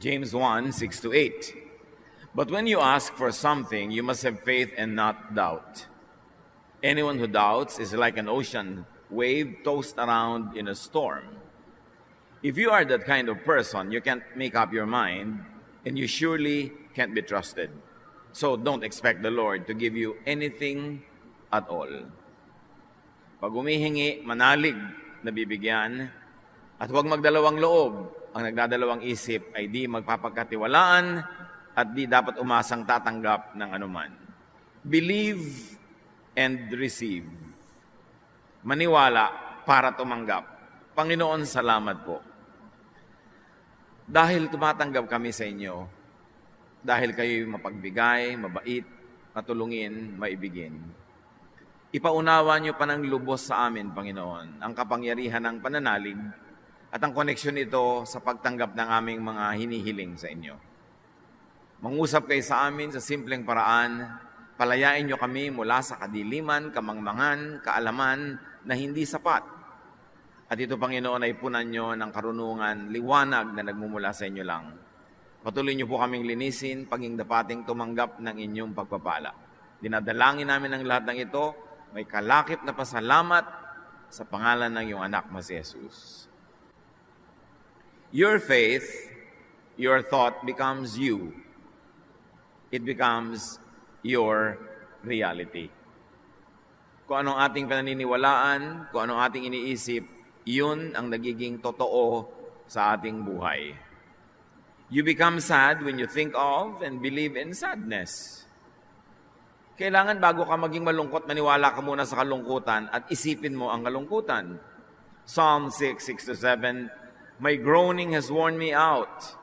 James 1:6-8. But when you ask for something, you must have faith and not doubt. Anyone who doubts is like an ocean wave tossed around in a storm. If you are that kind of person, you can't make up your mind, and you surely can't be trusted. So don't expect the Lord to give you anything at all. Pag humihingi, manalig na bibigyan, at huwag magdalawang loob. Ang nagdadalawang isip ay di magpapagkatiwalaan at di dapat umasang tatanggap ng anuman. Believe and receive. Maniwala para tumanggap. Panginoon, salamat po. Dahil tumatanggap kami sa inyo, dahil kayo'y mapagbigay, mabait, matulungin, maibigin. Ipaunawa niyo pa ng lubos sa amin, Panginoon, ang kapangyarihan ng pananalig at ang koneksyon nito sa pagtanggap ng aming mga hinihiling sa inyo. Mangusap kayo sa amin sa simpleng paraan, palayain niyo kami mula sa kadiliman, kamangmangan, kaalaman na hindi sapat. At ito, Panginoon, ay punan niyo ng karunungan, liwanag na nagmumula sa inyo lang. Patuloy niyo po kaming linisin, paging dapating tumanggap ng inyong pagpapala. Dinadalangin namin ang lahat ng ito, may kalakip na pasalamat sa pangalan ng iyong anak na si Jesus. Your faith, your thought becomes you. It becomes your reality. Kung anong ating pananiniwalaan, kung anong ating iniisip, yun ang nagiging totoo sa ating buhay. You become sad when you think of and believe in sadness. Kailangan bago ka maging malungkot, maniwala ka muna sa kalungkutan at isipin mo ang kalungkutan. Psalm 6:6-7, My groaning has worn me out.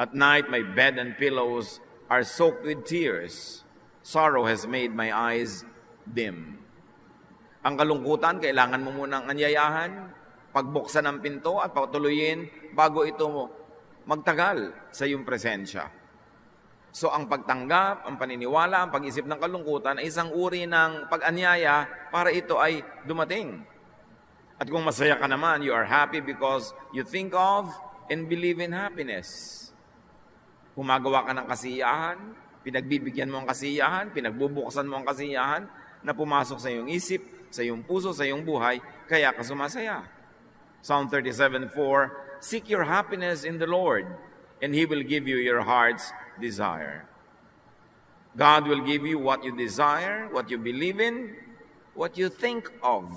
At night my bed and pillows are soaked with tears. Sorrow has made my eyes dim. Ang kalungkutan, kailangan mo munang anyayahan, pagbuksan ng pinto at patuloyin bago ito magtagal sa iyong presensya. So ang pagtanggap, ang paniniwala, ang pag-isip ng kalungkutan ay isang uri ng pag-anyaya para ito ay dumating. At kung masaya ka naman, you are happy because you think of and believe in happiness. Gumagawa ka ng kasiyahan, pinagbibigyan mo ang kasiyahan, pinagbubuksan mo ang kasiyahan na pumasok sa iyong isip, sa iyong puso, sa iyong buhay, kaya ka sumasaya. Psalm 37:4, Seek your happiness in the Lord, and He will give you your heart's desire. God will give you what you desire, what you believe in, what you think of.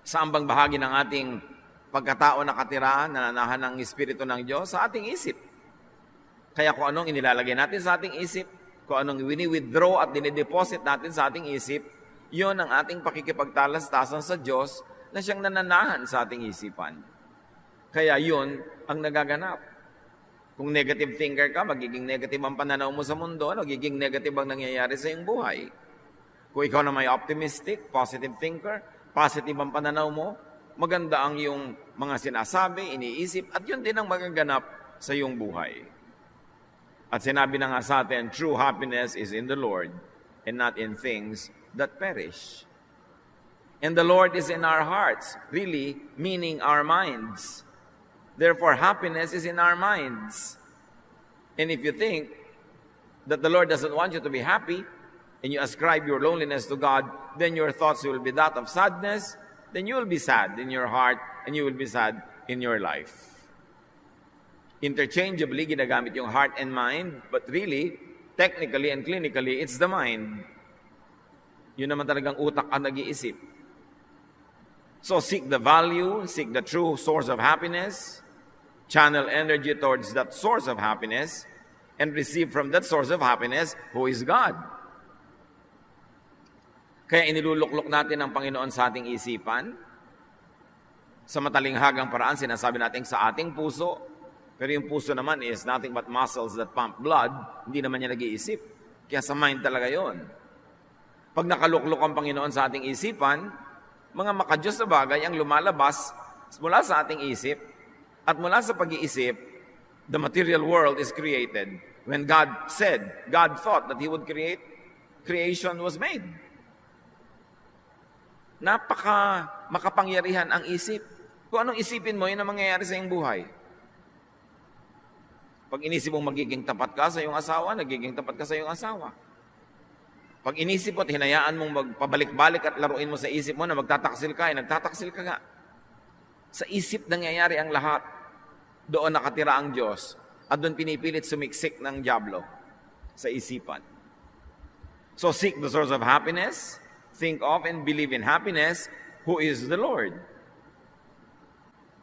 Sa ambang bahagi ng ating pagkatao nakatira, nananahan ng Espiritu ng Diyos sa ating isip. Kaya kung anong inilalagay natin sa ating isip, kung anong wini-withdraw at dinideposit natin sa ating isip, yon ang ating pakikipagtalastasan sa Diyos na siyang nananahan sa ating isipan. Kaya yun ang nagaganap. Kung negative thinker ka, magiging negative ang pananaw mo sa mundo, magiging negative ang nangyayari sa iyong buhay. Kung ikaw na may optimistic, positive thinker, positive ang pananaw mo, maganda ang iyong mga sinasabi, iniisip, at yun din ang magaganap sa iyong buhay. At sinabi na nga sa atin, true happiness is in the Lord and not in things that perish. And the Lord is in our hearts, really meaning our minds. Therefore, happiness is in our minds. And if you think that the Lord doesn't want you to be happy, and you ascribe your loneliness to God, then your thoughts will be that of sadness, then you will be sad in your heart, and you will be sad in your life. Interchangeably, ginagamit yung heart and mind, but really, technically and clinically, it's the mind. Yun naman talagang utak ang nag-iisip. So seek the value, seek the true source of happiness, channel energy towards that source of happiness, and receive from that source of happiness, who is God. Kaya iniluluklok natin ang Panginoon sa ating isipan. Sa matalinghagang paraan, sinasabi natin sa ating puso, pero yung puso naman is nothing but muscles that pump blood, hindi naman niya nag-iisip. Kaya sa mind talaga yon. Pag nakaluklok ang Panginoon sa ating isipan, mga makadiyos na bagay ang lumalabas mula sa ating isip, at mula sa pag-iisip, the material world is created. When God said, God thought that He would create, creation was made. Napaka makapangyarihan ang isip. Kung anong isipin mo, yun ang mangyayari sa iyong buhay. Pag inisip mong magiging tapat ka sa iyong asawa, nagiging tapat ka sa iyong asawa. Pag inisip mo at hinayaan mong magpabalik-balik at laruin mo sa isip mo na magtataksil ka, nagtataksil ka nga. Sa isip nangyayari ang lahat. Doon nakatira ang Diyos. At doon pinipilit sumiksik ng dyablo sa isipan. So seek the source of happiness, think of and believe in happiness, who is the Lord.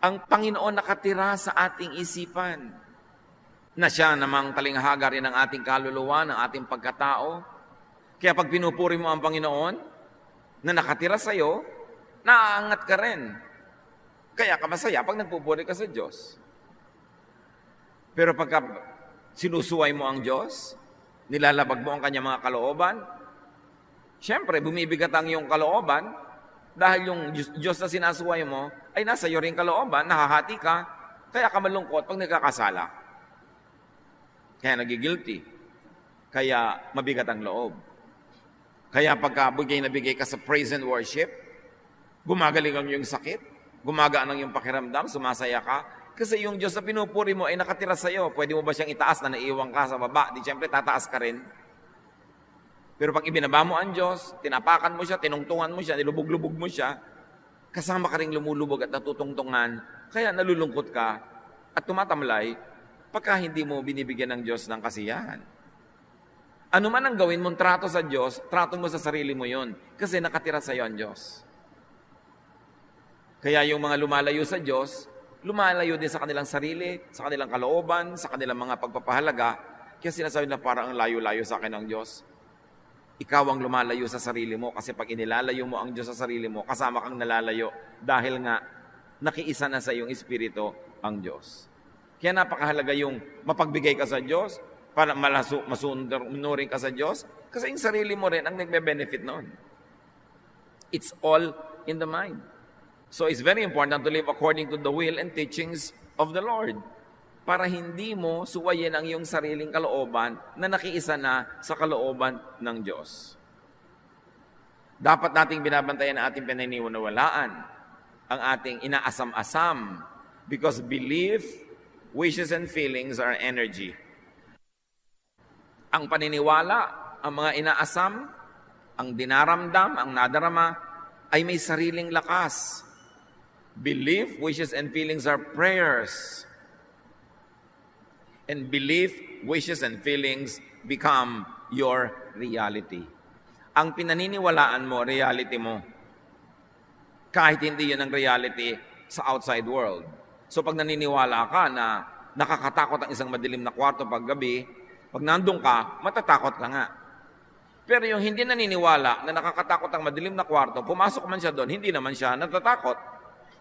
Ang Panginoon nakatira sa ating isipan, na siya namang talinghagarin ng ating kaluluwa, ng ating pagkatao. Kaya pag pinupuri mo ang Panginoon, na nakatira sa iyo, naaangat ka rin. Kaya ka masaya pag nagpupuri ka sa Diyos. Pero pagka sinusuway mo ang Diyos, nilalabag mo ang kanyang mga kalooban, siyempre, bumibigat ang iyong kalooban dahil yung Diyos na sinasuway mo ay nasa iyo rin kalooban, nahahati ka, kaya ka malungkot pag nagkakasala. Kaya nagigilty. Kaya mabigat ang loob. Kaya pagka bigay na bigay ka sa praise and worship, gumagaling ang iyong sakit, gumagaan ang iyong pakiramdam, sumasaya ka, kasi yung Diyos na pinupuri mo ay nakatira sa iyo. Pwede mo ba siyang itaas na naiiwan ka sa baba? Di siyempre tataas ka rin. Pero pag ibinaba mo ang Diyos, tinapakan mo siya, tinungtungan mo siya, nilubog-lubog mo siya, kasama ka rin lumulubog at natutungtungan, kaya nalulungkot ka at tumatamlay pagka hindi mo binibigyan ng Diyos ng kasiyahan. Ano man ang gawin mong trato sa Diyos, trato mo sa sarili mo yon kasi nakatira sa iyo ang Diyos. Kaya yung mga lumalayo sa Diyos, lumalayo din sa kanilang sarili, sa kanilang kalooban, sa kanilang mga pagpapahalaga, kaya sinasabi na parang ang layo-layo sa akin ng Diyos. Ikaw ang lumalayo sa sarili mo kasi pag inilalayo mo ang Diyos sa sarili mo, kasama kang nalalayo dahil nga nakiisa na sa iyong espiritu ang Diyos. Kaya napakahalaga yung mapagbigay ka sa Diyos para masunurin ka sa Diyos kasi yung sarili mo rin ang nagbe-benefit noon. It's all in the mind. So it's very important to live according to the will and teachings of the Lord para hindi mo suwayin ang iyong sariling kalooban na nakiisa na sa kalooban ng Diyos. Dapat nating binabantayan ang ating pinaniniwalaan, ang ating inaasam-asam, because belief, wishes, and feelings are energy. Ang paniniwala, ang mga inaasam, ang dinaramdam, ang nadarama, ay may sariling lakas. Belief, wishes, and feelings are prayers. And belief, wishes, and feelings become your reality. Ang pinaniniwalaan mo, reality mo. Kahit hindi yun ang reality sa outside world. So pag naniniwala ka na nakakatakot ang isang madilim na kwarto pag gabi, pag nandun ka, matatakot ka nga. Pero yung hindi naniniwala na nakakatakot ang madilim na kwarto, pumasok man siya doon, hindi naman siya natatakot.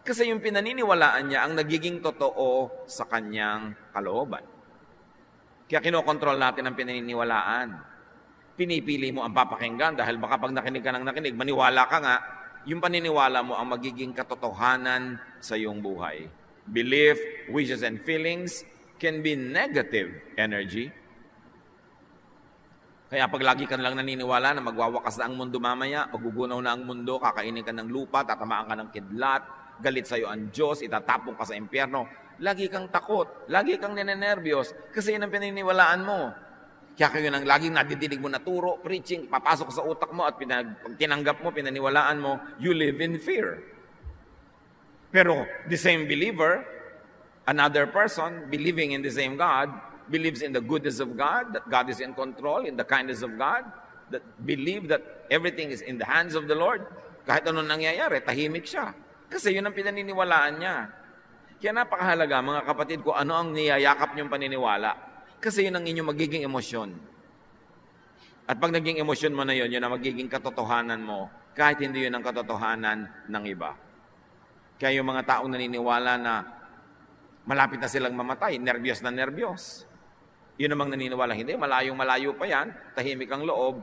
Kasi yung pinaniniwalaan niya ang nagiging totoo sa kanyang kalooban. Kaya kinokontrol natin ang pinaniniwalaan. Pinipili mo ang papakinggan dahil baka pag nakinig ka ng nakinig, maniwala ka nga, yung paniniwala mo ang magiging katotohanan sa iyong buhay. Belief, wishes, and feelings can be negative energy. Kaya pag lagi ka lang naniniwala na magwawakas na ang mundo mamaya, magugunaw na ang mundo, kakainin ka ng lupa, tatamaan ka ng kidlat, galit sa'yo ang Diyos, itatapong ka sa impyerno, lagi kang takot, lagi kang ninenervyos, kasi yun ang pininiwalaan mo. Kaya kayo nang laging nadidinig mo na turo, preaching, papasok sa utak mo at pag tinanggap mo, pinaniwalaan mo, you live in fear. Pero the same believer, another person believing in the same God, believes in the goodness of God, that God is in control, in the kindness of God, that believe that everything is in the hands of the Lord. Kahit anong nangyayari, tahimik siya. Kasi yun ang pinaniniwalaan niya. Kaya napakahalaga, mga kapatid ko, ano ang niyayakap niyong paniniwala? Kasi yun ang inyong magiging emosyon. At pag naging emosyon mo na yun, yun ang magiging katotohanan mo, kahit hindi yun ang katotohanan ng iba. Kaya yung mga taong naniniwala na malapit na silang mamatay, nervyos na nervyos. Yun namang naniniwala, hindi, malayong-malayo pa yan, tahimik ang loob.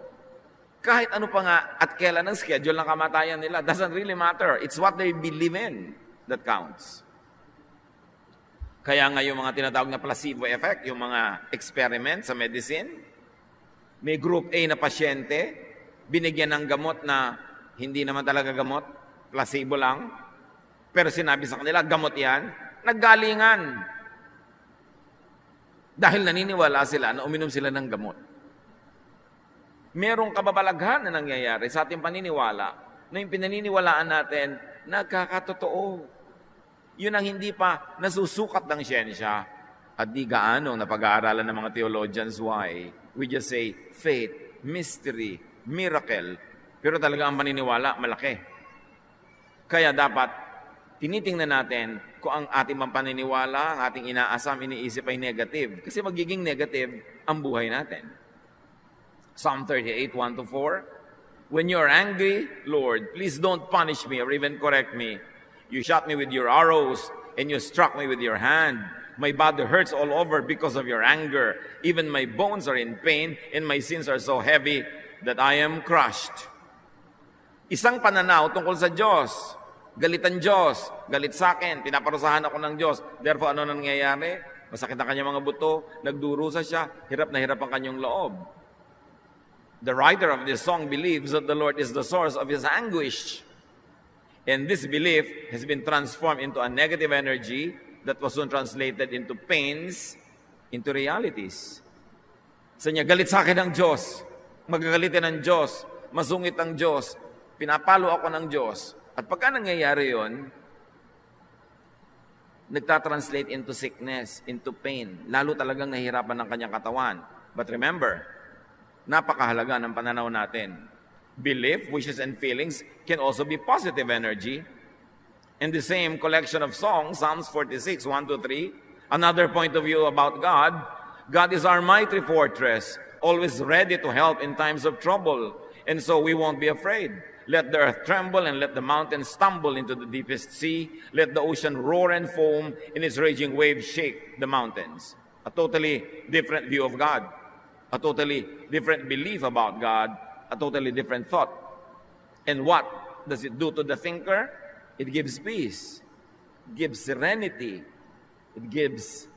Kahit ano pa nga at kailan ang schedule ng kamatayan nila, doesn't really matter. It's what they believe in that counts. Kaya nga yung mga tinatawag na placebo effect, yung mga experiment sa medicine, may group A na pasyente, binigyan ng gamot na hindi naman talaga gamot, placebo lang, pero sinabi sa kanila, gamot yan, naggalingan. Dahil naniniwala sila na uminom sila ng gamot. Merong kababalaghan na nangyayari sa ating paniniwala na yung pinaniniwalaan natin nagkakatotoo. Yun ang hindi pa nasusukat ng siyensya at di gaano napag-aaralan ng mga theologians. Why? We just say faith, mystery, miracle. Pero talaga ang paniniwala, malaki. Kaya dapat tinitingnan natin kung ang ating paniniwala, ang ating inaasam, iniisip ay negative. Kasi magiging negative ang buhay natin. Psalm 38, 1-4. When you are angry, Lord, please don't punish me or even correct me. You shot me with your arrows and you struck me with your hand. My body hurts all over because of your anger. Even my bones are in pain and my sins are so heavy that I am crushed. Isang pananaw tungkol sa Diyos. Galit ang Diyos. Galit sa akin. Pinaparusahan ako ng Diyos. Therefore, ano nangyayari? Masakit ang kanyang mga buto. Nagdurusa siya. Hirap na hirap ang kanyang loob. The writer of this song believes that the Lord is the source of his anguish. And this belief has been transformed into a negative energy that was soon translated into pains, into realities. Sa niya, galit sa akin ang Diyos. Magagalitin ang Diyos. Masungit ang Diyos. Pinapalo ako ng Diyos. At pagka nangyayari yon, nagtatranslate into sickness, into pain. Lalo talagang nahihirapan ng kanyang katawan. But remember, napakahalaga ng pananaw natin. Belief, wishes, and feelings can also be positive energy. In the same collection of songs, Psalms 46, 1-3, another point of view about God, God is our mighty fortress, always ready to help in times of trouble, and so we won't be afraid. Let the earth tremble and let the mountains stumble into the deepest sea. Let the ocean roar and foam, and its raging waves shake the mountains. A totally different view of God. A totally different belief about God, a totally different thought. And what does it do to the thinker? It gives peace, it gives serenity, it gives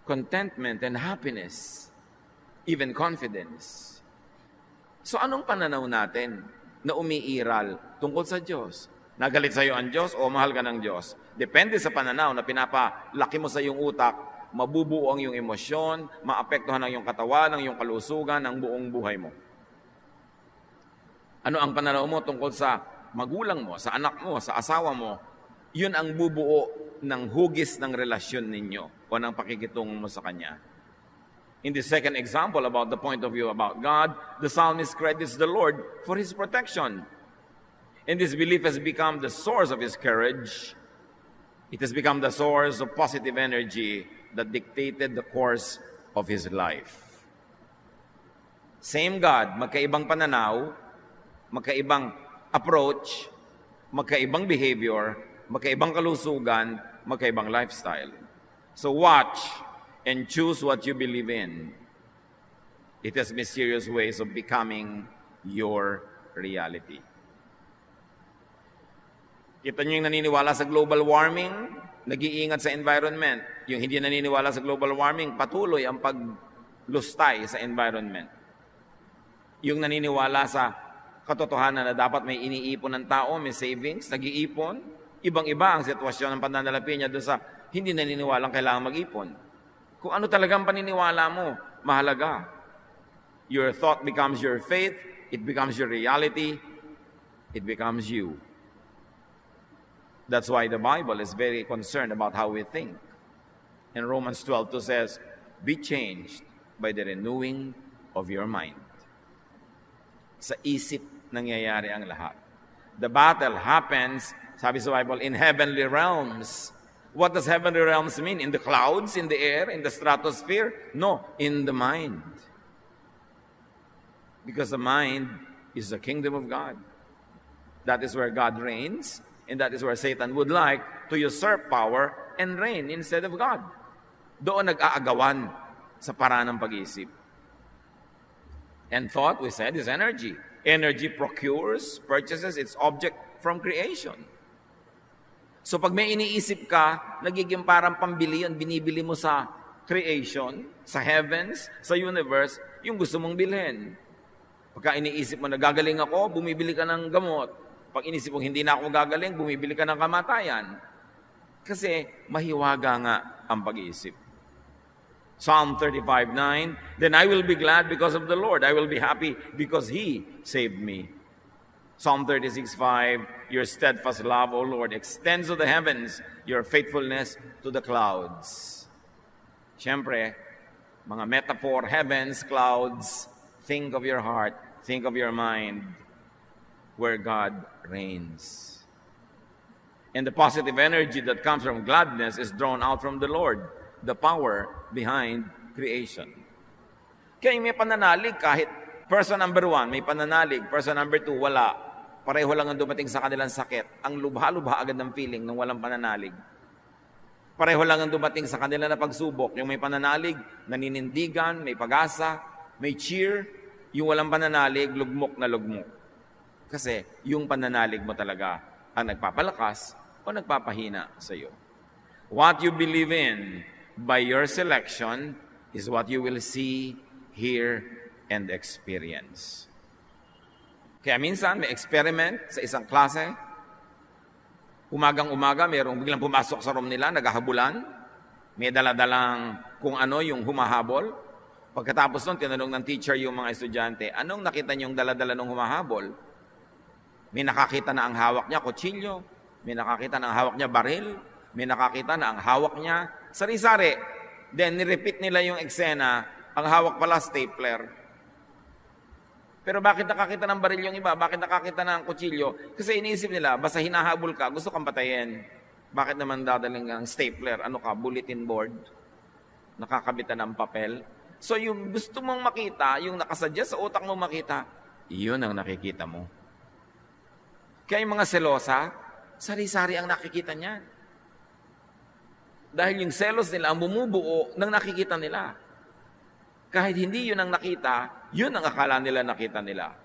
contentment and happiness, even confidence. So anong pananaw natin na umiiral tungkol sa Diyos? Nagalit sa iyo ang Diyos o mahal ka ng Diyos? Depende sa pananaw na pinapalaki mo sa iyong utak, mabubuo ang iyong emosyon, maapektuhan ang iyong katawan, ang iyong kalusugan, ang buong buhay mo. Ano ang pananaw mo tungkol sa magulang mo, sa anak mo, sa asawa mo? Yun ang bubuo ng hugis ng relasyon ninyo o ng pakikitungo mo sa Kanya. In the second example about the point of view about God, the psalmist credits the Lord for His protection. And this belief has become the source of his courage. It has become the source of positive energy that dictated the course of his life. Same God, magkaibang pananaw, magkaibang approach, magkaibang behavior, magkaibang kalusugan, magkaibang lifestyle. So watch and choose what you believe in. It has mysterious ways of becoming your reality. Kita niyo yung naniniwala sa global warming, nag-iingat sa environment. Yung hindi naniniwala sa global warming, patuloy ang paglustay sa environment. Yung naniniwala sa katotohanan na dapat may iniipon ng tao, may savings, nag-iipon, ibang-iba ang sitwasyon ng pananalapi niya doon sa hindi naniniwalang kailangan mag-ipon. Kung ano talagang paniniwala mo, mahalaga. Your thought becomes your faith, it becomes your reality, it becomes you. That's why the Bible is very concerned about how we think. And Romans 12:2 says, be changed by the renewing of your mind. Sa isip nangyayari ang lahat. The battle happens, sabi sa Bible, in heavenly realms. What does heavenly realms mean? In the clouds, in the air, in the stratosphere? No, in the mind. Because the mind is the kingdom of God. That is where God reigns. And that is where Satan would like to usurp power and reign instead of God. Doon nag-aagawan sa paraan ng pag-iisip. And thought, we said, is energy. Energy procures, purchases its object from creation. So pag may iniisip ka, nagiging parang pambili yun, binibili mo sa creation, sa heavens, sa universe, yung gusto mong bilhin. Pagka iniisip mo na gagaling ako, bumibili ka ng gamot. Pag inisip mo, hindi na ako gagaling, bumibili ka ng kamatayan. Kasi mahiwaga nga ang pag-iisip. Psalm 35:9, then I will be glad because of the Lord. I will be happy because He saved me. Psalm 36:5, your steadfast love, O Lord, extends to the heavens, your faithfulness to the clouds. Siyempre, mga metaphor, heavens, clouds, think of your heart, think of your mind, where God reigns. And the positive energy that comes from gladness is drawn out from the Lord, the power behind creation. Kaya may pananalig kahit person number 1, may pananalig, person number 2, wala. Pareho lang ang dumating sa kanilang sakit. Ang lubha-lubha agad ng feeling ng walang pananalig. Pareho lang ang dumating sa kanila na pagsubok. Yung may pananalig, naninindigan, may pag-asa, may cheer. Yung walang pananalig, lugmok na lugmok. Kasi yung pananalig mo talaga ang nagpapalakas o nagpapahina sa iyo. What you believe in by your selection is what you will see, hear, and experience. Kaya minsan may experiment sa isang klase. Umagang-umaga, mayroong biglang pumasok sa room nila, naghahabulan. May daladalang kung ano yung humahabol. Pagkatapos nun, tinanong ng teacher yung mga estudyante, anong nakita niyong daladala ng humahabol? May nakakita na ang hawak niya, kutsilyo. May nakakita na ang hawak niya, baril. May nakakita na ang hawak niya, sari-sari. Then, nirepeat nila yung eksena, ang hawak pala, stapler. Pero bakit nakakita ng baril yung iba? Bakit nakakita ng kutsilyo? Kasi iniisip nila, basta hinahabol ka, gusto kang patayin. Bakit naman dadaling ang stapler? Ano ka, bulletin board? Nakakabitan ng papel? So yung gusto mong makita, yung nakasadya sa utak mong makita, iyon ang nakikita mo. Kaya yung mga selosa, sari-sari ang nakikita niyan. Dahil yung selos nila ang bumubuo ng nakikita nila. Kahit hindi yun ang nakita, yun ang akala nila nakita nila.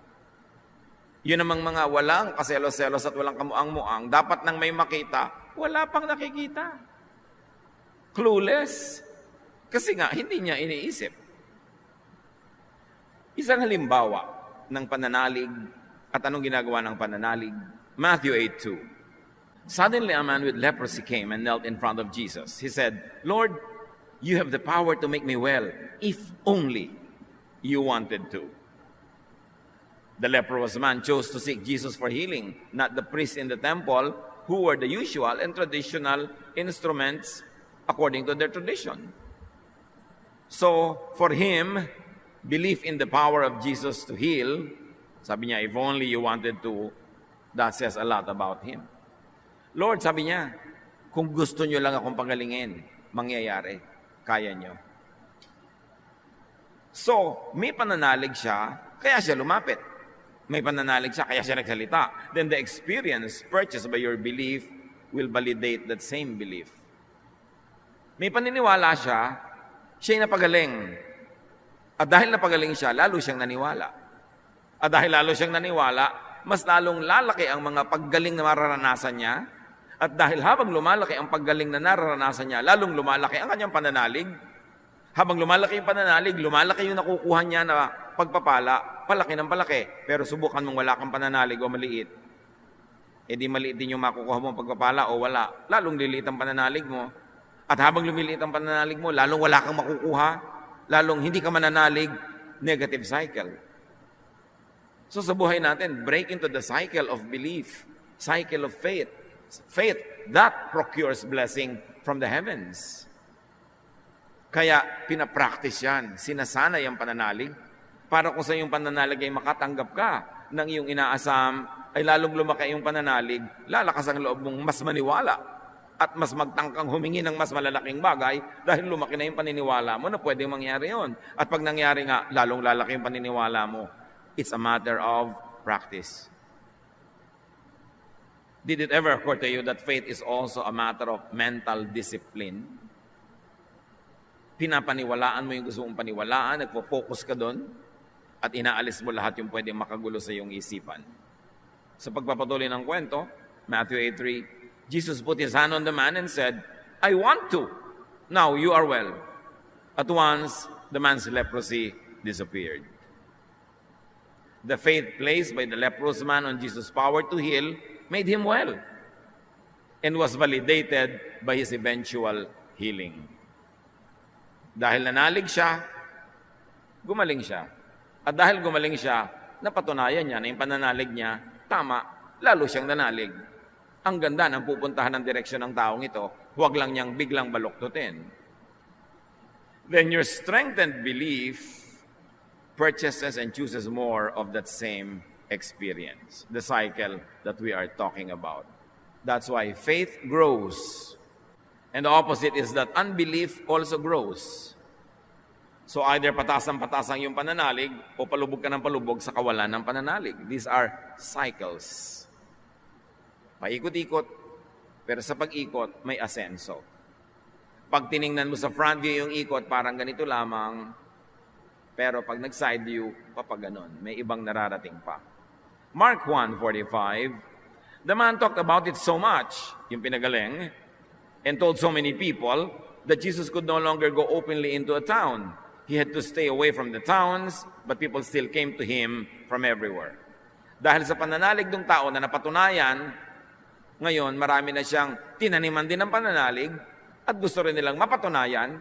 Yun namang mga walang kaselos-selos at walang kamuang-muang, dapat nang may makita, wala pang nakikita. Clueless. Kasi nga, hindi niya iniisip. Isang halimbawa ng pananalig at anong ginagawa ng pananalig, Matthew 8:2. Suddenly a man with leprosy came and knelt in front of Jesus. He said, Lord, you have the power to make me well, if only you wanted to. The leprous man chose to seek Jesus for healing, not the priests in the temple, who were the usual and traditional instruments according to their tradition. So, for him, belief in the power of Jesus to heal, sabi niya, if only you wanted to, that says a lot about him. Lord, sabi niya, kung gusto niyo lang akong pagalingin, mangyayari. Kaya nyo. So, may pananalig siya, kaya siya lumapit. May pananalig siya, kaya siya nagsalita. Then the experience purchased by your belief will validate that same belief. May paniniwala siya, siya'y napagaling. At dahil napagaling siya, lalo siyang naniwala. At dahil lalo siyang naniwala, mas lalong lalaki ang mga paggaling na mararanasan niya. At dahil habang lumalaki ang paggaling na nararanasan niya, lalong lumalaki ang kanyang pananalig. Habang lumalaki yung pananalig, lumalaki yung nakukuha niya na pagpapala, palaki ng palaki. Pero subukan mong wala kang pananalig o maliit. E di maliit din yung makukuha mong pagpapala o wala. Lalong liliit ang pananalig mo. At habang lumiliit ang pananalig mo, lalong wala kang makukuha. Lalong hindi ka mananalig, negative cycle. So sa buhay natin, break into the cycle of belief, cycle of faith. Faith, that procures blessing from the heavens. Kaya pinapractice yan, sinasanay ang pananalig, para kung sa iyong pananalig ay makatanggap ka ng iyong inaasam, ay lalong lumaki yung pananalig, lalakas ang loob mong mas maniwala at mas magtangkang humingi ng mas malalaking bagay dahil lumaki na yung paniniwala mo na pwedeng mangyari yon. At pag nangyari nga, lalong lalaki yung paniniwala mo. It's a matter of practice. Did it ever occur to you that faith is also a matter of mental discipline? Pinapaniwalaan mo yung gusto mong paniwalaan, nagpo-focus ka doon, at inaalis mo lahat yung pwedeng makagulo sa iyong isipan. Sa pagpapatuloy ng kwento, Matthew 8:3, Jesus put his hand on the man and said, I want to. Now you are well. At once, the man's leprosy disappeared. The faith placed by the leprous man on Jesus' power to heal made him well and was validated by his eventual healing. Dahil nanalig siya, gumaling siya. At dahil gumaling siya, napatunayan niya na yung pananalig niya, tama, lalo siyang nanalig. Ang ganda ng pupuntahan ng direksyon ng taong ito, huwag lang niyang biglang baluktutin. Then your strengthened belief purchases and chooses more of that same experience, the cycle that we are talking about. That's why faith grows. And the opposite is that unbelief also grows. So either patasang-patasang yung pananalig o palubog ka ng palubog sa kawalan ng pananalig. These are cycles. Paikot-ikot, pero sa pag-ikot, may asenso. Pag tiningnan mo sa front view yung ikot, parang ganito lamang, pero pag nag-side view, papaganon. May ibang nararating pa. Mark 1:45, the man talked about it so much, yung pinagaling, and told so many people that Jesus could no longer go openly into a town. He had to stay away from the towns, but people still came to him from everywhere. Dahil sa pananalig ng tao na napatunayan, ngayon marami na siyang tinaniman din ng pananalig at gusto rin nilang mapatunayan,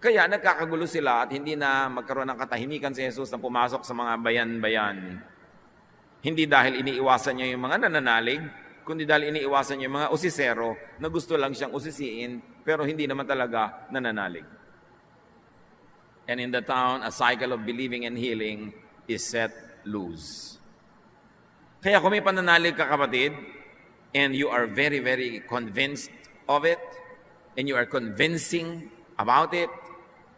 kaya nagkakagulo sila at hindi na magkaroon ng katahimikan si Jesus na pumasok sa mga bayan-bayan. Hindi dahil iniiwasan niya yung mga nananalig, kundi dahil iniiwasan niya yung mga usisero na gusto lang siyang usisiin pero hindi naman talaga nananalig. And in the town, a cycle of believing and healing is set loose. Kaya kung may pananalig ka, kapatid, and you are very, very convinced of it, and you are convincing about it,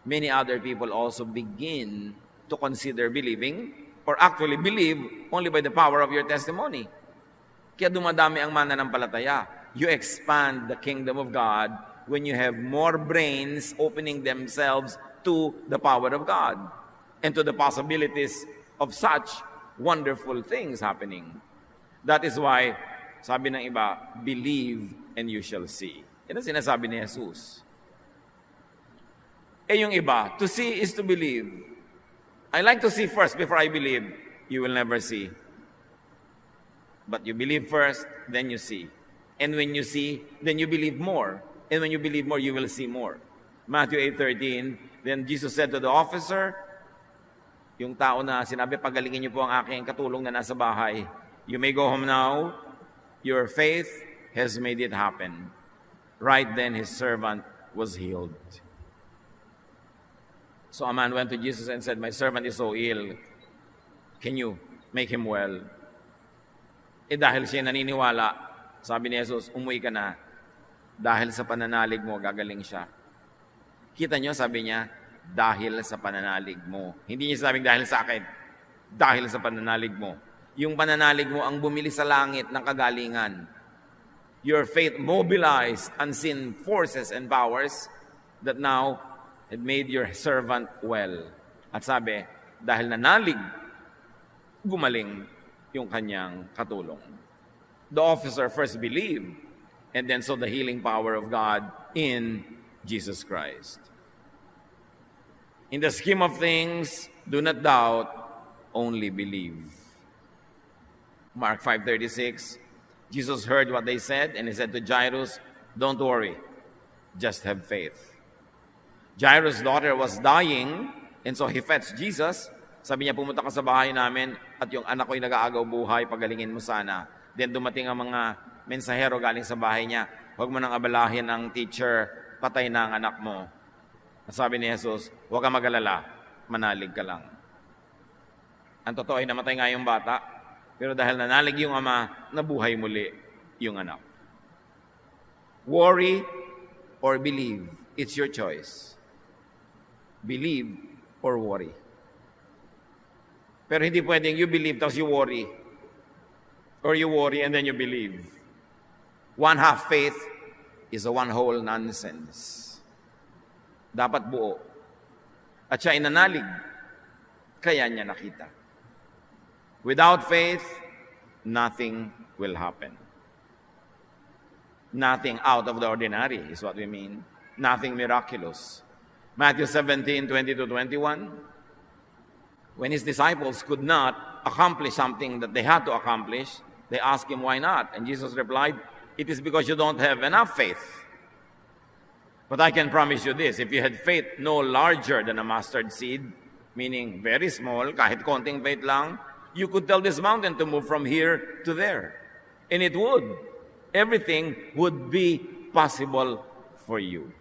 many other people also begin to consider believing or actually believe only by the power of your testimony. Kaya dumadami ang mananampalataya. You expand the kingdom of God when you have more brains opening themselves to the power of God and to the possibilities of such wonderful things happening. That is why, sabi ng iba, believe and you shall see. Yan ang sinasabi ni Jesus. Eh yung iba, to see is to believe. I like to see first before I believe. You will never see. But you believe first, then you see. And when you see, then you believe more. And when you believe more, you will see more. Matthew 8:13, then Jesus said to the officer, yung tao na sinabi, pagalingin niyo po ang aking katulong na nasa bahay. You may go home now. Your faith has made it happen. Right then, his servant was healed. So a man went to Jesus and said, my servant is so ill. Can you make him well? Eh dahil siya naniniwala, sabi ni Jesus, umuwi ka na. Dahil sa pananalig mo, gagaling siya. Kita nyo, sabi niya, dahil sa pananalig mo. Hindi niya sabing dahil sa akin. Dahil sa pananalig mo. Yung pananalig mo ang bumili sa langit ng kagalingan. Your faith mobilized unseen forces and powers that now had made your servant well. At sabi, dahil nanalig, gumaling yung kanyang katulong. The officer first believed and then saw the healing power of God in Jesus Christ. In the scheme of things, do not doubt, only believe. Mark 5:36, Jesus heard what they said and he said to Jairus, don't worry, just have faith. Jairus' daughter was dying and so he fetched Jesus. Sabi niya, pumunta ka sa bahay namin at yung anak ko'y nag-aagaw buhay, pagalingin mo sana. Then dumating ang mga mensahero galing sa bahay niya, huwag mo nang abalahin ang teacher, patay na ang anak mo. At sabi ni Jesus, huwag ka mag-alala, manalig ka lang. Ang totoo ay namatay nga yung bata, pero dahil nanalig yung ama, nabuhay muli yung anak. Worry or believe, it's your choice. Believe or worry. Pero hindi pwedeng you believe tapos you worry. Or you worry and then you believe. One half faith is a one whole nonsense. Dapat buo. At siya inanalig, kaya niya nakita. Without faith, nothing will happen. Nothing out of the ordinary is what we mean. Nothing miraculous. Matthew 17:20-21. When his disciples could not accomplish something that they had to accomplish, they asked him why not. And Jesus replied, it is because you don't have enough faith. But I can promise you this, if you had faith no larger than a mustard seed, meaning very small, kahit konting faith lang, you could tell this mountain to move from here to there. And it would. Everything would be possible for you.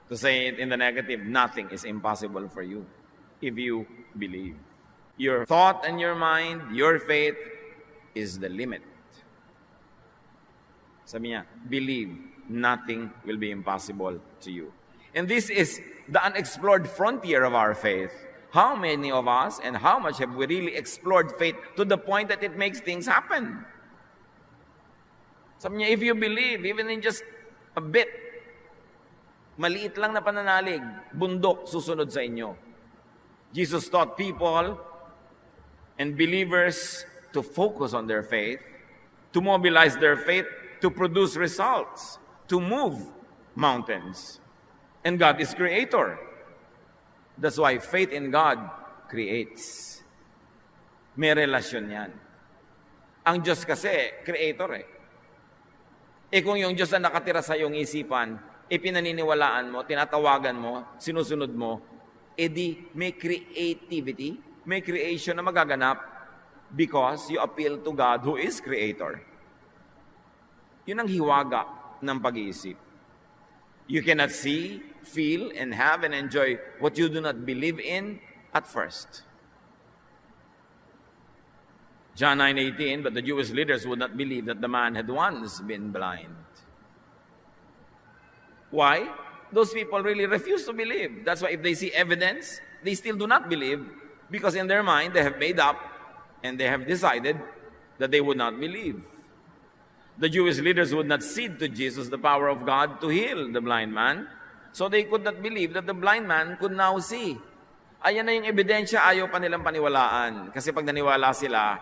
To say it in the negative, nothing is impossible for you if you believe. Your thought and your mind, your faith is the limit. Sabi niya, believe, nothing will be impossible to you. And this is the unexplored frontier of our faith. How many of us and how much have we really explored faith to the point that it makes things happen? Sabi niya, if you believe, even in just a bit, maliit lang na pananalig, bundok susunod sa inyo. Jesus taught people and believers to focus on their faith, to mobilize their faith, to produce results, to move mountains. And God is creator. That's why faith in God creates. May relasyon yan. Ang Diyos kasi, creator eh. Eh kung yung Diyos na nakatira sa iyong isipan, pinaniniwalaan mo, tinatawagan mo, sinusunod mo, di may creativity, may creation na magaganap because you appeal to God who is creator. Yun ang hiwaga ng pag-iisip. You cannot see, feel, and have and enjoy what you do not believe in at first. John 9:18, but the Jewish leaders would not believe that the man had once been blind. Why? Those people really refuse to believe. That's why if they see evidence, they still do not believe because in their mind they have made up and they have decided that they would not believe. The Jewish leaders would not cede to Jesus the power of God to heal the blind man, so they could not believe that the blind man could now see. Ayan na yung ebidensya, ayaw pa nilang paniwalaan. Kasi pag naniwala sila,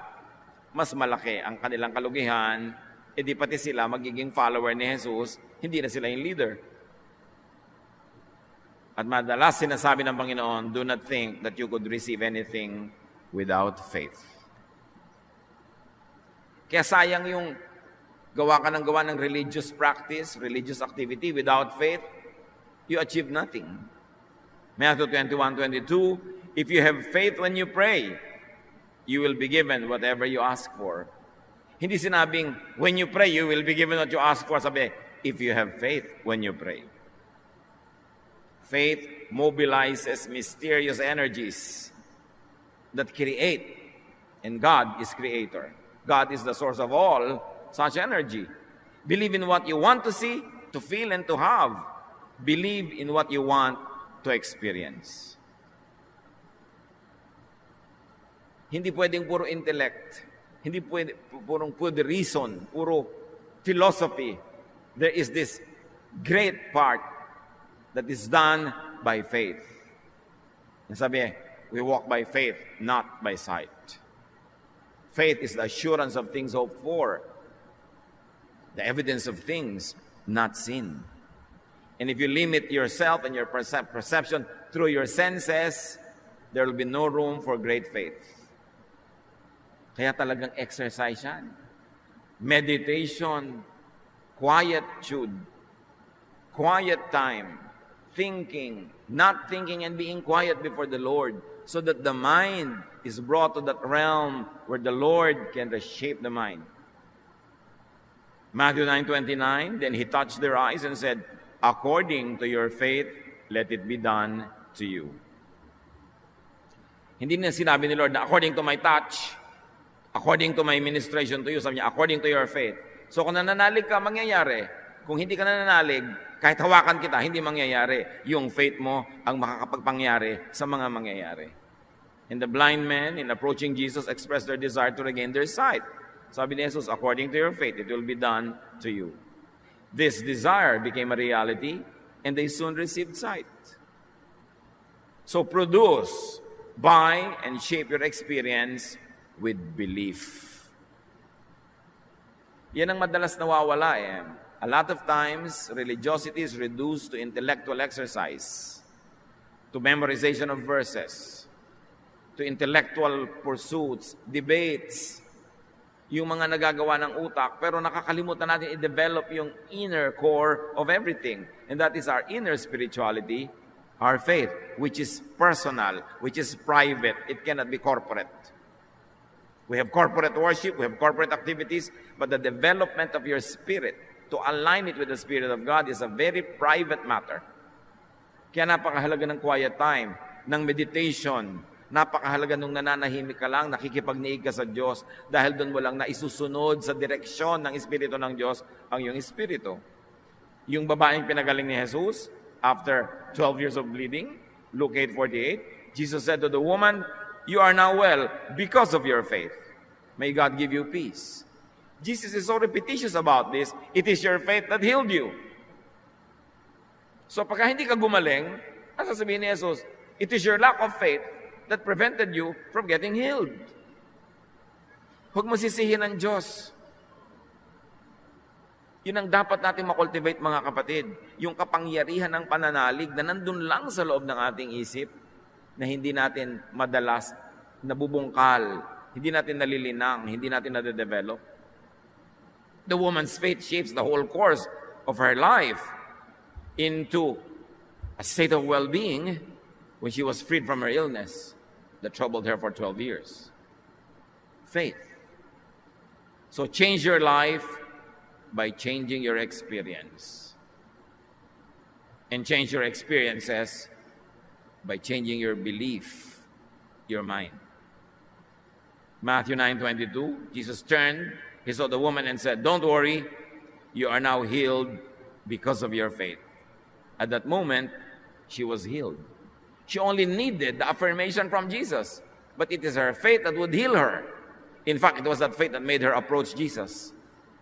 mas malaki ang kanilang kalugihan, di pati sila magiging follower ni Jesus, hindi na sila yung leader. At madalas sinasabi ng Panginoon, do not think that you could receive anything without faith. Kaya sayang yung gawa ka ng gawa ng religious practice, religious activity, without faith, you achieve nothing. Matthew 21:22, if you have faith when you pray, you will be given whatever you ask for. Hindi sinabing, when you pray, you will be given what you ask for. Sabi, if you have faith when you pray. Faith mobilizes mysterious energies that create, and God is creator. God is the source of all such energy. Believe in what you want to see, to feel, and to have. Believe in what you want to experience. Hindi pwedeng puro intellect. Hindi purong reason, puro philosophy. There is this great part that is done by faith. Sabi, we walk by faith, not by sight. Faith is the assurance of things hoped for, the evidence of things not seen. And if you limit yourself and your perception through your senses, there will be no room for great faith. Kaya talagang exercise yan. Meditation, quietude, quiet time, thinking, not thinking and being quiet before the Lord so that the mind is brought to that realm where the Lord can reshape the mind. Matthew 9:29, then he touched their eyes and said, according to your faith, let it be done to you. Hindi na sinabi ni Lord na according to my touch, according to my ministration to you, sabi niya, according to your faith. So kung nananalig ka, mangyayari. Kung hindi ka nananalig, kahit hawakan kita, hindi mangyayari. Yung faith mo ang makakapagpangyari sa mga mangyayari. And the blind men, in approaching Jesus, expressed their desire to regain their sight. Sabi ni Jesus, according to your faith, it will be done to you. This desire became a reality, and they soon received sight. So produce, buy, and shape your experience with belief. Yan ang madalas nawawala eh. A lot of times, religiosity is reduced to intellectual exercise, to memorization of verses, to intellectual pursuits, debates. yung mga nagagawa ng utak, pero nakakalimutan natin i-develop yung inner core of everything. And that is our inner spirituality, our faith, which is personal, which is private. It cannot be corporate. We have corporate worship, we have corporate activities, but the development of your spirit, to align it with the Spirit of God, is a very private matter. Kaya napakahalaga ng quiet time, ng meditation, napakahalaga nung nananahimik ka lang, nakikipagniig ka sa Diyos, dahil doon mo lang naisusunod sa direksyon ng Espiritu ng Diyos ang iyong Espiritu. Yung babaeng pinagaling ni Jesus, after 12 years of bleeding, Luke 8:48, Jesus said to the woman, "You are now well because of your faith. May God give you peace." Jesus is so repetitious about this. It is your faith that healed you. So pagka hindi ka gumaling, ang sasabihin ni Jesus, it is your lack of faith that prevented you from getting healed. Huwag mo sisihin ang Diyos. Yun ang dapat natin makultivate, mga kapatid. Yung kapangyarihan ng pananalig na nandun lang sa loob ng ating isip, na hindi natin madalas nabubungkal, hindi natin nalilinang, hindi natin nade-develop. The woman's faith shapes the whole course of her life into a state of well-being when she was freed from her illness that troubled her for 12 years. Faith. So change your life by changing your experience. And change your experiences by changing your belief, your mind. Matthew 9:22, Jesus turned, he saw the woman and said, "Don't worry, you are now healed because of your faith." At that moment, she was healed. She only needed the affirmation from Jesus, but it is her faith that would heal her. In fact, it was that faith that made her approach Jesus.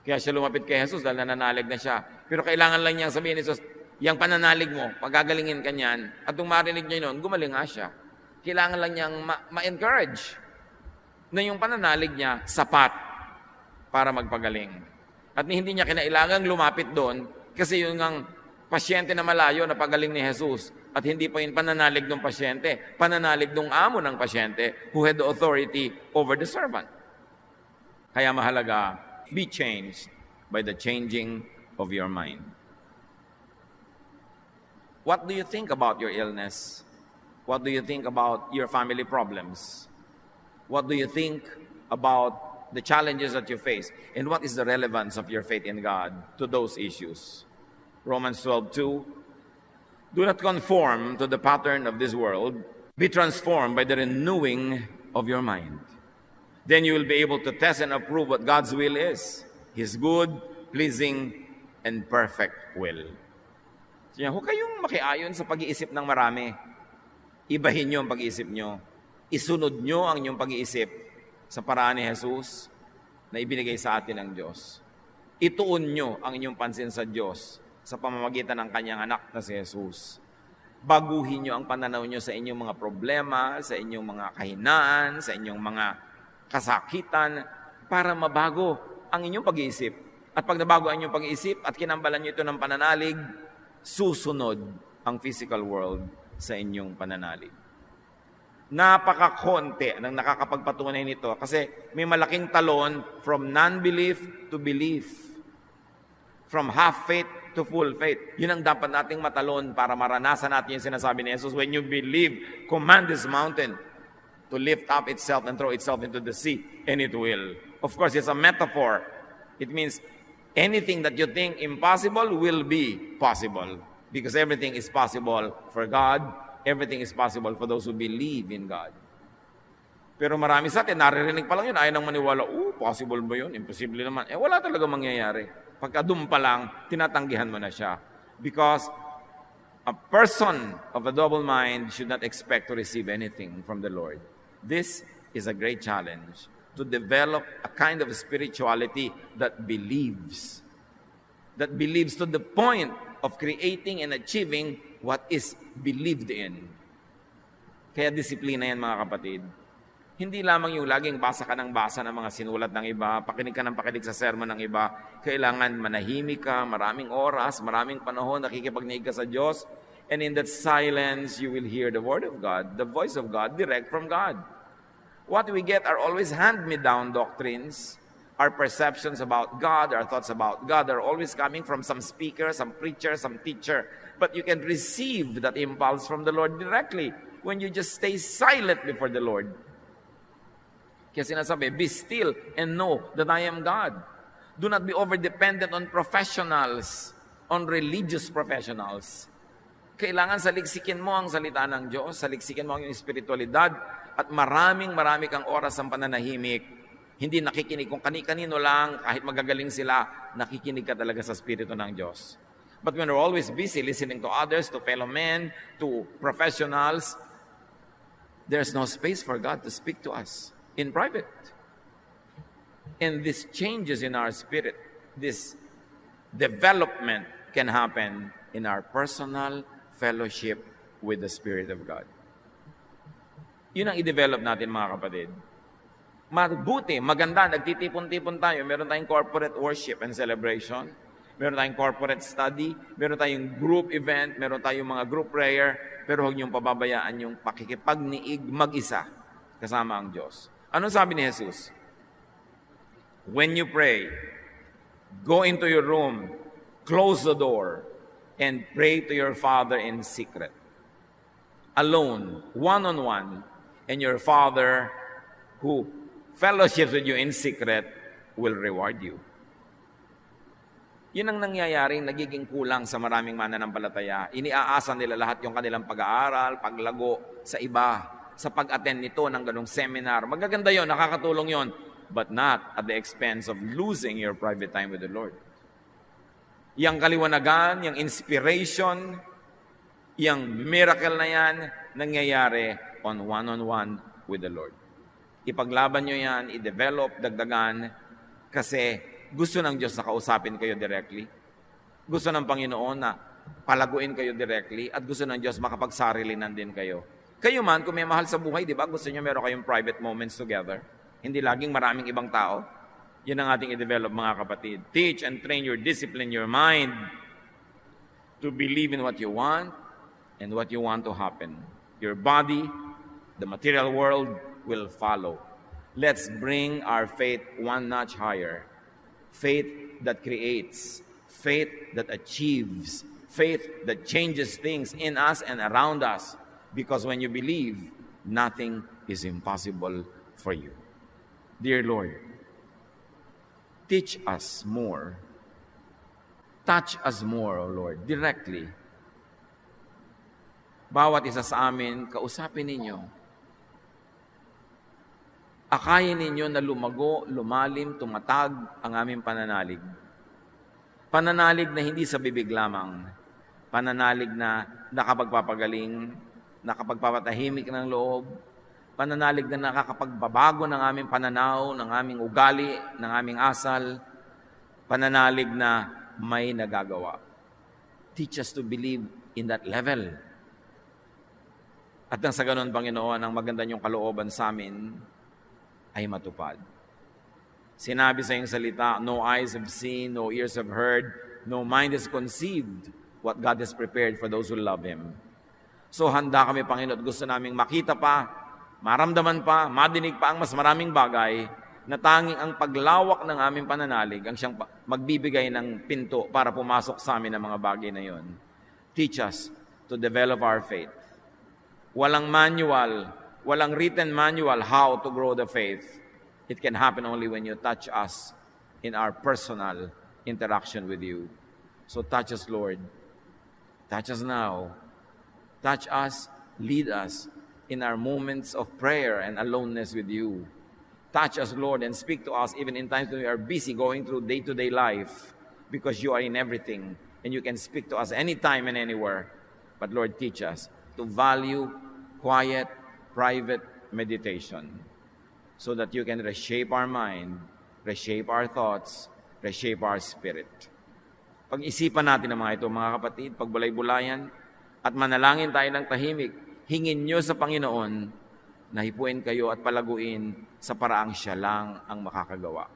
Kaya siya lumapit kay Jesus dahil nananalig na siya. Pero kailangan lang niyang sabihin ni Jesus, yung pananalig mo, pagagalingin ka niyan, at nung marinig niya yun, gumaling nga siya. Kailangan lang niyang ma-encourage na yung pananalig niya sapat para magpagaling. At hindi niya kinailangang lumapit doon kasi yung ang pasyente na malayo na pagaling ni Jesus at hindi pa yung pananalig ng pasyente, pananalig ng amo ng pasyente who had the authority over the servant. Kaya mahalaga, be changed by the changing of your mind. What do you think about your illness? What do you think about your family problems? What do you think about the challenges that you face? And what is the relevance of your faith in God to those issues? Romans 12:2, do not conform to the pattern of this world. Be transformed by the renewing of your mind. Then you will be able to test and approve what God's will is. His good, pleasing, and perfect will. So, huwag kayong makiayon sa pag-iisip ng marami. Ibahin nyo ang pag-iisip nyo. Isunod nyo ang inyong pag-iisip sa paraan ni Jesus na ibinigay sa atin ng Diyos. Ituon nyo ang inyong pansin sa Diyos sa pamamagitan ng kanyang anak na si Jesus. Baguhin nyo ang pananaw nyo sa inyong mga problema, sa inyong mga kahinaan, sa inyong mga kasakitan, para mabago ang inyong pag-iisip. At pag nabago ang inyong pag-iisip at kinambalan nyo ito ng pananalig, susunod ang physical world sa inyong pananalig. Napakakonti ng nakakapagpatunay nito kasi may malaking talon from non-belief to belief. From half faith to full faith. Yun ang dapat nating matalon para maranasan natin yung sinasabi ni Jesus. When you believe, command this mountain to lift up itself and throw itself into the sea, and it will. Of course, it's a metaphor. It means anything that you think impossible will be possible. Because everything is possible for God. Everything is possible for those who believe in God. Pero marami sa atin, naririnig pa lang yun, ayaw nang maniwala, possible ba yun? Imposible naman. Wala talaga mangyayari. Pagka doon pa lang, tinatanggihan mo na siya. Because a person of a double mind should not expect to receive anything from the Lord. This is a great challenge, to develop a kind of spirituality that believes to the point of creating and achieving what is believed in. Kaya disiplina yan, mga kapatid. Hindi lamang yung laging basa ka ng basa ng mga sinulat ng iba, pakinig ka ng pakinig sa sermon ng iba. Kailangan manahimik ka, maraming oras, maraming panahon, nakikipagniig ka sa Diyos. And in that silence, you will hear the Word of God, the voice of God, direct from God. What we get are always hand-me-down doctrines, Our perceptions about God, our thoughts about God are always coming from some speaker, some preacher, some teacher. But you can receive that impulse from the Lord directly when you just stay silent before the Lord. Kaya sinasabi, be still and know that I am God. Do not be over-dependent on professionals, on religious professionals. Kailangan saliksikin mo ang salita ng Diyos, saliksikin mo ang espiritualidad, at marami kang oras ang pananahimik. Hindi nakikinig kung kani-kanino lang, kahit magagaling sila, nakikinig ka talaga sa Espiritu ng Diyos. But when we're always busy listening to others, to fellow men, to professionals, there's no space for God to speak to us in private. And this changes in our spirit, this development can happen in our personal fellowship with the Spirit of God. Yun ang i-develop natin, mga kapatid. Mabuti, maganda, nagtitipon-tipon tayo. Meron tayong corporate worship and celebration. Meron tayong corporate study. Meron tayong group event. Meron tayong mga group prayer. Pero huwag niyong pababayaan yung pakikipagniig mag-isa kasama ang Diyos. Anong sabi ni Jesus? When you pray, go into your room, close the door, and pray to your Father in secret. Alone, one-on-one, and your Father who fellowships with you in secret will reward you. Yun ang nangyayaring nagiging kulang sa maraming mananampalataya. Iniaasa nila lahat yung kanilang pag-aaral, paglago sa iba, sa pag-attend nito ng ganong seminar. Magaganda yon, nakakatulong yon, but not at the expense of losing your private time with the Lord. Yang kaliwanagan, yang inspiration, yang miracle na yan, nangyayari on one-on-one with the Lord. Ipaglaban nyo yan, i-develop, dagdagan, kasi gusto ng Diyos na kausapin kayo directly. Gusto ng Panginoon na palaguin kayo directly, at gusto ng Diyos makapagsarilinan din kayo. Kayo man, kung may mahal sa buhay, di ba? Gusto nyo meron kayong private moments together. Hindi laging maraming ibang tao. Yun ang ating i-develop, mga kapatid. Teach and train your discipline, your mind, to believe in what you want and what you want to happen. Your body, the material world, will follow. Let's bring our faith one notch higher. Faith that creates, faith that achieves, faith that changes things in us and around us. Because when you believe, nothing is impossible for you. Dear Lord, teach us more. Touch us more, O Lord, directly. Bawat isa sa amin, kausapin ninyo. Akayin ninyo na lumago, lumalim, tumatag ang aming pananalig. Pananalig na hindi sa bibig lamang. Pananalig na nakapagpapagaling, nakapagpapatahimik ng loob. Pananalig na nakakapagbabago ng aming pananaw, ng aming ugali, ng aming asal. Pananalig na may nagagawa. Teach us to believe in that level. At nang sa ganun, Panginoon, ang maganda niyong kalooban sa amin ay matupad. Sinabi sa iyong salita, no eyes have seen, no ears have heard, no mind has conceived what God has prepared for those who love Him. So handa kami, Panginoon, at gusto naming makita pa, maramdaman pa, madinig pa ang mas maraming bagay na tanging ang paglawak ng aming pananalig ang siyang magbibigay ng pinto para pumasok sa amin ang mga bagay na yon. Teach us to develop our faith. Walang manual, walang written manual how to grow the faith. It can happen only when you touch us in our personal interaction with you. So touch us, Lord. Touch us now. Touch us, lead us in our moments of prayer and aloneness with you. Touch us, Lord, and speak to us even in times when we are busy going through day-to-day life, because you are in everything and you can speak to us anytime and anywhere. But Lord, teach us to value quiet, private meditation so that you can reshape our mind, reshape our thoughts, reshape our spirit. Pag-isipan natin ang mga ito, mga kapatid, pagbulay-bulayan, at manalangin tayo ng tahimik. Hingin nyo sa Panginoon na hipuin kayo at palaguin sa paraang siya lang ang makakagawa.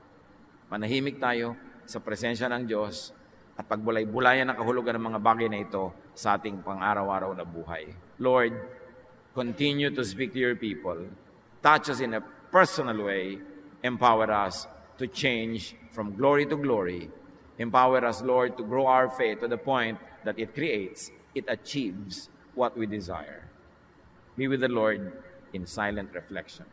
Manahimik tayo sa presensya ng Diyos at pagbulay-bulayan ang kahulugan ng mga bagay na ito sa ating pang-araw-araw na buhay. Lord, continue to speak to your people. Touch us in a personal way. Empower us to change from glory to glory. Empower us, Lord, to grow our faith to the point that it creates, it achieves what we desire. Be with the Lord in silent reflection.